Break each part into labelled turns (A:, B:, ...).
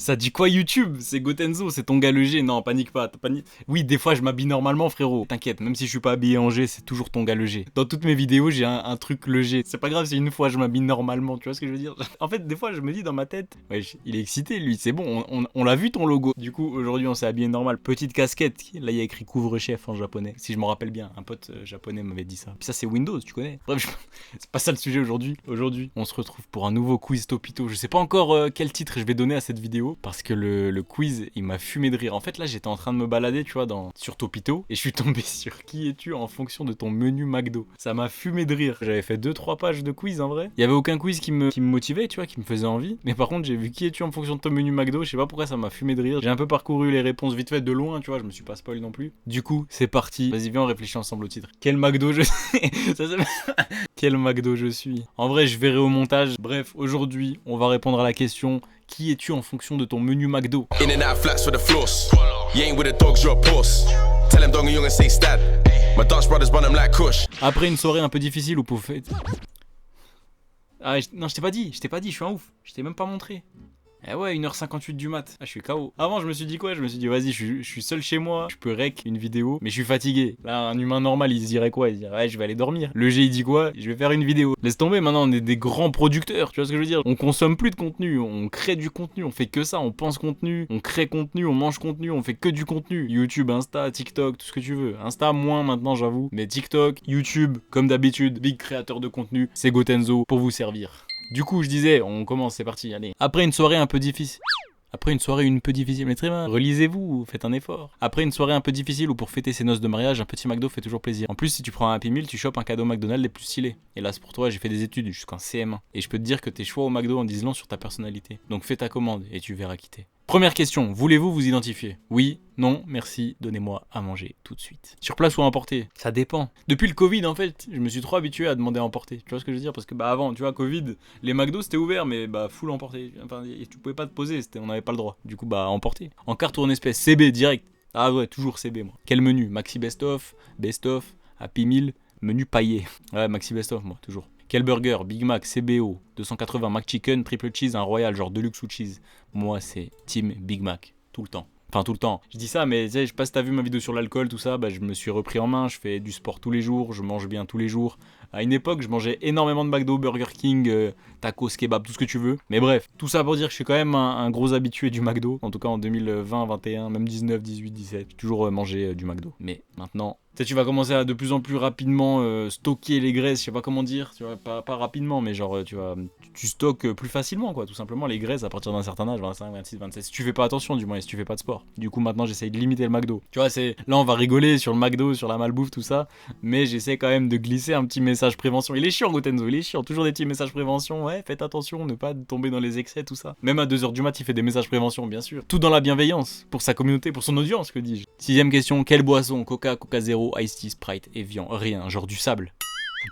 A: Ça dit quoi YouTube? C'est Gotenzo, c'est ton gars le G. Non, panique pas, panique. Oui, des fois je m'habille normalement, frérot. T'inquiète, même si je suis pas habillé en G, c'est toujours ton gars le G. Dans toutes mes vidéos, j'ai un truc le G. C'est pas grave si une fois je m'habille normalement, tu vois ce que je veux dire? En fait, des fois je me dis dans ma tête, ouais, il est excité lui, c'est bon, on l'a vu ton logo. Du coup, aujourd'hui on s'est habillé normal. Petite casquette, là il y a écrit couvre-chef en japonais. Si je me rappelle bien, un pote japonais m'avait dit ça. Puis ça c'est Windows, tu connais. Bref, c'est pas ça le sujet aujourd'hui. Aujourd'hui, on se retrouve pour un nouveau quiz Topito. Je sais pas encore quel titre je vais donner à cette vidéo parce que le quiz, il m'a fumé de rire. En fait, là, j'étais en train de me balader, tu vois, sur Topito et je suis tombé sur qui es-tu en fonction de ton menu McDo. Ça m'a fumé de rire. J'avais fait 2-3 pages de quiz en vrai. Il y avait aucun quiz qui me motivait, tu vois, qui me faisait envie. Mais par contre, j'ai vu qui es-tu en fonction de ton menu McDo. Je sais pas pourquoi ça m'a fumé de rire. J'ai un peu parcouru les réponses vite fait de loin, tu vois, je me suis pas spoil non plus. Du coup, c'est parti. Vas-y, viens, on réfléchit ensemble au titre. Quel McDo je suis Quel McDo je suis. En vrai, je verrai au montage. Bref, aujourd'hui, on va répondre à la question qui es-tu en fonction de ton menu McDo? In and out flats for the floss. You ain't with the dogs, you're a puss. Tell him dong young and say stab. My Dutch brothers run them like Kush. Après une soirée un peu difficile où vous faites... Ah, non, je t'ai pas dit, je suis un ouf. Je t'ai même pas montré. Eh ouais, 1h58 du mat. Ah, je suis KO. Avant, je me suis dit quoi? Je me suis dit, vas-y, je suis seul chez moi, je peux rec une vidéo, mais je suis fatigué. Là, un humain normal, il se dirait quoi? Il se dirait, ouais, je vais aller dormir. Le G, il dit quoi? Je vais faire une vidéo. Laisse tomber, maintenant, on est des grands producteurs, tu vois ce que je veux dire? On consomme plus de contenu, on crée du contenu, on fait que ça, on pense contenu, on crée contenu, on mange contenu, on fait que du contenu. YouTube, Insta, TikTok, tout ce que tu veux. Insta, moins maintenant, j'avoue. Mais TikTok, YouTube, comme d'habitude, big créateur de contenu, c'est Gotenzo pour vous servir. Du coup, je disais, on commence, c'est parti, allez. Après une soirée un peu difficile... Après une soirée un peu difficile, mais très bien, relisez-vous, faites un effort. Après une soirée un peu difficile ou pour fêter ses noces de mariage, un petit McDo fait toujours plaisir. En plus, si tu prends un Happy Meal, tu chopes un cadeau McDonald's les plus stylés. Hélas pour toi, j'ai fait des études jusqu'en CM1. Et je peux te dire que tes choix au McDo en disent long sur ta personnalité. Donc fais ta commande et tu verras qui t'es. Première question, voulez-vous vous identifier? Oui, non, merci, donnez-moi à manger tout de suite. Sur place ou à emporter? Ça dépend. Depuis le Covid, en fait, je me suis trop habitué à demander à emporter. Tu vois ce que je veux dire? Parce que bah avant, tu vois, Covid, les McDo c'était ouvert, mais bah full emporter. Enfin, tu pouvais pas te poser, on n'avait pas le droit. Du coup, bah emporter. En carte ou en espèces, CB direct. Ah ouais, toujours CB moi. Quel menu? Maxi best-of, Happy Meal, menu paillé. Ouais, Maxi best-of moi, toujours. Quel burger? Big Mac, CBO, 280 McChicken, triple cheese, un royal, genre deluxe ou cheese. Moi, c'est Team Big Mac, tout le temps. Enfin, tout le temps. Je dis ça, mais tu sais, je sais pas si t'as vu ma vidéo sur l'alcool, tout ça, bah je me suis repris en main, je fais du sport tous les jours, je mange bien tous les jours. À une époque, je mangeais énormément de McDo, Burger King, tacos, kebab, tout ce que tu veux. Mais bref, tout ça pour dire que je suis quand même un gros habitué du McDo. En tout cas en 2020, 21, même 19, 18, 17. J'ai toujours mangé du McDo. Mais maintenant, tu sais, tu vas commencer à de plus en plus rapidement stocker les graisses, je sais pas comment dire, tu vois, pas rapidement, mais genre, tu stockes plus facilement, quoi, tout simplement, les graisses à partir d'un certain âge, 25, 26, 27, si tu fais pas attention, du moins, et si tu fais pas de sport. Du coup, maintenant, j'essaye de limiter le McDo. Tu vois, là, on va rigoler sur le McDo, sur la malbouffe, tout ça, mais j'essaie quand même de glisser un petit message prévention. Il est chiant, Gotenzo, il est chiant, toujours des petits messages prévention, ouais, faites attention, ne pas tomber dans les excès, tout ça. Même à 2h du mat, il fait des messages prévention, bien sûr. Tout dans la bienveillance, pour sa communauté, pour son audience, que dis-je. 6ème question, quelle boisson? Coca, Coca Zero, Ice Tea, Sprite, Evian, rien, genre du sable.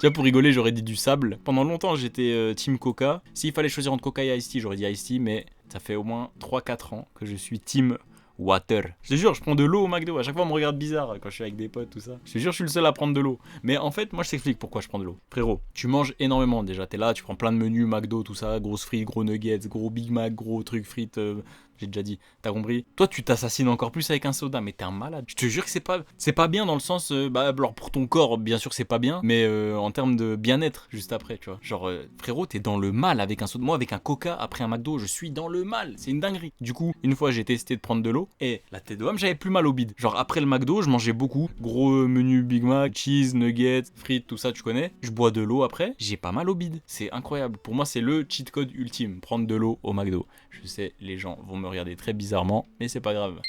A: Tu vois, pour rigoler, j'aurais dit du sable. Pendant longtemps, j'étais team Coca. S'il fallait choisir entre Coca et Ice Tea, j'aurais dit Ice Tea, mais ça fait au moins 3-4 ans que je suis team water. Je te jure, je prends de l'eau au McDo. À chaque fois, on me regarde bizarre quand je suis avec des potes, tout ça. Je te jure, je suis le seul à prendre de l'eau. Mais en fait, moi, je t'explique pourquoi je prends de l'eau. Frérot, tu manges énormément déjà. T'es là, tu prends plein de menus, McDo, tout ça. Grosses frites, gros nuggets, gros Big Mac, gros trucs frites. J'ai déjà dit, t'as compris? Toi, tu t'assassines encore plus avec un soda, mais t'es un malade. Je te jure que c'est pas bien dans le sens, alors pour ton corps, bien sûr, c'est pas bien, mais en termes de bien-être, juste après, tu vois. Genre, frérot, t'es dans le mal avec un soda. Moi, avec un Coca, après un McDo, je suis dans le mal. C'est une dinguerie. Du coup, une fois, j'ai testé de prendre de l'eau, et la tête de homme, j'avais plus mal au bide. Genre, après le McDo, je mangeais beaucoup. Gros menu Big Mac, cheese, nuggets, frites, tout ça, tu connais. Je bois de l'eau après, j'ai pas mal au bide. C'est incroyable. Pour moi, c'est le cheat code ultime. Prendre de l'eau au McDo. Je sais, les gens vont me regarder très bizarrement, mais c'est pas grave.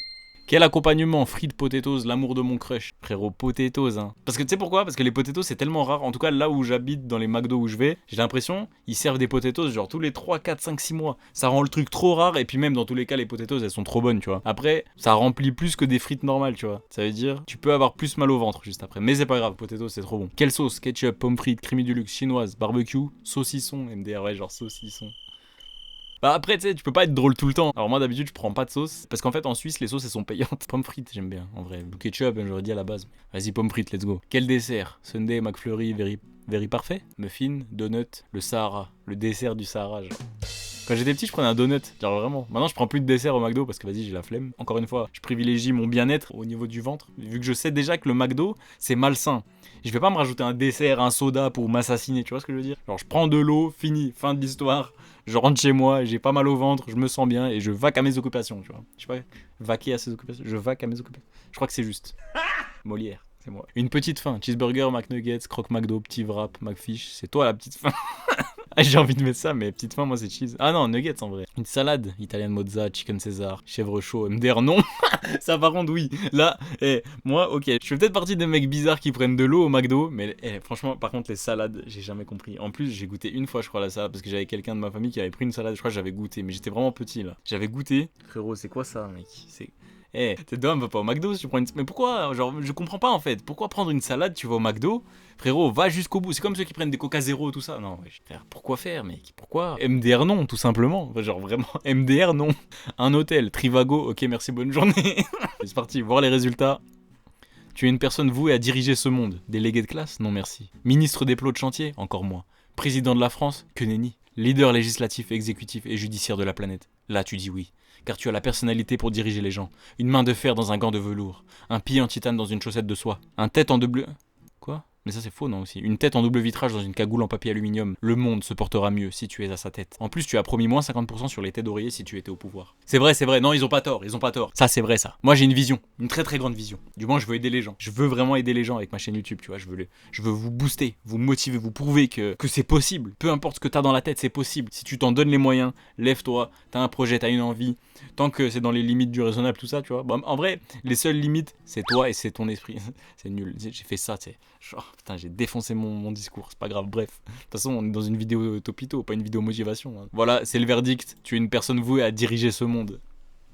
A: Quel accompagnement? Frites, potatoes, l'amour de mon crush. Frérot, potatoes, hein. Parce que tu sais pourquoi? Parce que les potatoes, c'est tellement rare. En tout cas, là où j'habite, dans les McDo où je vais, j'ai l'impression, ils servent des potatoes genre tous les 3, 4, 5, 6 mois. Ça rend le truc trop rare, et puis même dans tous les cas, les potatoes, elles sont trop bonnes, tu vois. Après, ça remplit plus que des frites normales, tu vois. Ça veut dire, tu peux avoir plus mal au ventre juste après. Mais c'est pas grave, potatoes, c'est trop bon. Quelle sauce? Ketchup, pommes frites, creamy du luxe, chinoise, barbecue, saucisson, MDR, ouais, genre saucisson. Bah après, tu sais, tu peux pas être drôle tout le temps. Alors moi, d'habitude, je prends pas de sauce. Parce qu'en fait, en Suisse, les sauces, elles sont payantes. Pommes frites, j'aime bien, en vrai. Le ketchup, j'aurais dit à la base. Vas-y, pommes frites, let's go. Quel dessert? Sundae, McFlurry, very parfait. Muffin, donut, le Sahara. Le dessert du Sahara, genre. Quand j'étais petit, je prenais un donut, genre vraiment. Maintenant, je prends plus de dessert au McDo parce que vas-y, j'ai la flemme. Encore une fois, je privilégie mon bien-être au niveau du ventre, vu que je sais déjà que le McDo, c'est malsain. Je vais pas me rajouter un dessert, un soda pour m'assassiner, tu vois ce que je veux dire? Genre, je prends de l'eau, fini, fin de l'histoire. Je rentre chez moi, j'ai pas mal au ventre, je me sens bien et je vaque à mes occupations, tu vois. Je sais pas, vaquer à ses occupations, je vaque à mes occupations. Je crois que c'est juste. Molière, c'est moi. Une petite faim, cheeseburger, McNuggets, croque McDo, petit wrap, McFish, c'est toi la petite faim. Ah, j'ai envie de mettre ça, mais petite faim, moi c'est cheese. Ah non, nuggets en vrai. Une salade, italienne mozza, chicken César, chèvre chaud, MDR non. Ça par contre oui. Là, moi ok, je fais peut-être partie des mecs bizarres qui prennent de l'eau au McDo, mais franchement par contre les salades, j'ai jamais compris. En plus j'ai goûté une fois je crois la salade, parce que j'avais quelqu'un de ma famille qui avait pris une salade, je crois que j'avais goûté, mais j'étais vraiment petit là. J'avais goûté. Frérot, c'est quoi ça mec? T'es d'homme, va pas au McDo si tu prends une... Mais pourquoi? Genre, je comprends pas en fait. Pourquoi prendre une salade, tu vas au McDo? Frérot, va jusqu'au bout. C'est comme ceux qui prennent des Coca Zéro, tout ça. Non, frère, pourquoi faire, mec? Pourquoi? MDR non, tout simplement. Enfin, genre vraiment, MDR non. Un hôtel, Trivago, ok, merci, bonne journée. C'est parti, voir les résultats. Tu es une personne vouée à diriger ce monde. Délégué de classe? Non merci. Ministre des plots de chantier? Encore moins. Président de la France? Que nenni. Leader législatif, exécutif et judiciaire de la planète? Là, tu dis oui. Car tu as la personnalité pour diriger les gens. Une main de fer dans un gant de velours. Un pied en titane dans une chaussette de soie. Un tête en double... Quoi? Mais ça c'est faux non aussi. Une tête en double vitrage dans une cagoule en papier aluminium. Le monde se portera mieux si tu es à sa tête. En plus tu as promis moins 50% sur les têtes d'oreiller si tu étais au pouvoir. C'est vrai, non ils ont pas tort, Ça c'est vrai ça. Moi j'ai une vision, une très très grande vision. Du moins je veux aider les gens. Je veux vraiment aider les gens avec ma chaîne YouTube, tu vois. Je veux vous booster, vous motiver, vous prouver que c'est possible. Peu importe ce que t'as dans la tête, c'est possible. Si tu t'en donnes les moyens, lève-toi, t'as un projet, t'as une envie. Tant que c'est dans les limites du raisonnable, tout ça, tu vois. Bon, en vrai, les seules limites, c'est toi et c'est ton esprit. C'est nul. J'ai fait ça, tu sais. Genre, putain, j'ai défoncé mon discours. C'est pas grave, bref. De toute façon, on est dans une vidéo topito, pas une vidéo motivation. Hein. Voilà, c'est le verdict. Tu es une personne vouée à diriger ce monde.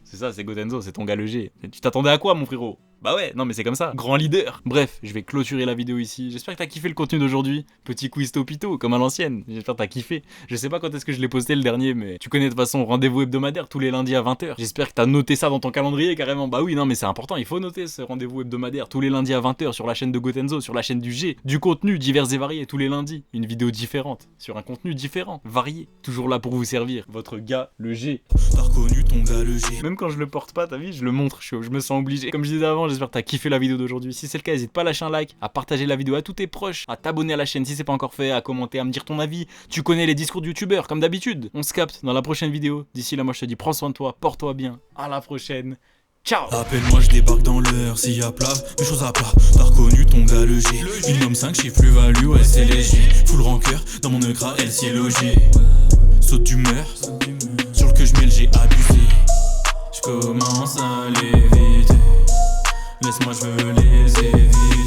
A: C'est ça, c'est Gotenzo, c'est ton gars le G. Tu t'attendais à quoi, mon frérot? Bah ouais, non mais c'est comme ça, grand leader. Bref, je vais clôturer la vidéo ici. J'espère que t'as kiffé le contenu d'aujourd'hui. Petit quiz topito, comme à l'ancienne. J'espère que t'as kiffé. Je sais pas quand est-ce que je l'ai posté le dernier, mais tu connais de toute façon, rendez-vous hebdomadaire tous les lundis à 20h. J'espère que t'as noté ça dans ton calendrier carrément. Bah oui, non mais c'est important, il faut noter ce rendez-vous hebdomadaire tous les lundis à 20h sur la chaîne de Gotenzo, sur la chaîne du G. Du contenu divers et varié tous les lundis. Une vidéo différente, sur un contenu différent, varié. Toujours là pour vous servir. Votre gars, le G.
B: T'as reconnu ton gars le G.
A: Même quand je le porte pas, t'as vu, je le montre, je me sens obligé. Comme je disais avant, j'espère que t'as kiffé la vidéo d'aujourd'hui. Si c'est le cas, n'hésite pas à lâcher un like, à partager la vidéo à tous tes proches, à t'abonner à la chaîne si c'est pas encore fait, à commenter, à me dire ton avis. Tu connais les discours de youtubeurs, comme d'habitude. On se capte dans la prochaine vidéo. D'ici là, moi je te dis prends soin de toi, porte-toi bien. À la prochaine. Ciao.
B: Appelle-moi, je débarque dans l'heure. S'il y a plat, mes choses à plat. T'as reconnu ton gars le G. Une homme 5 chiffre plus-value, ouais c'est léger. Full rancœur, dans mon écran, elle s'y est logée. Saute d'humeur, sur le que je mêle, j'ai abusé. Je commence à l'éviter. Laisse-moi, je veux les éviter.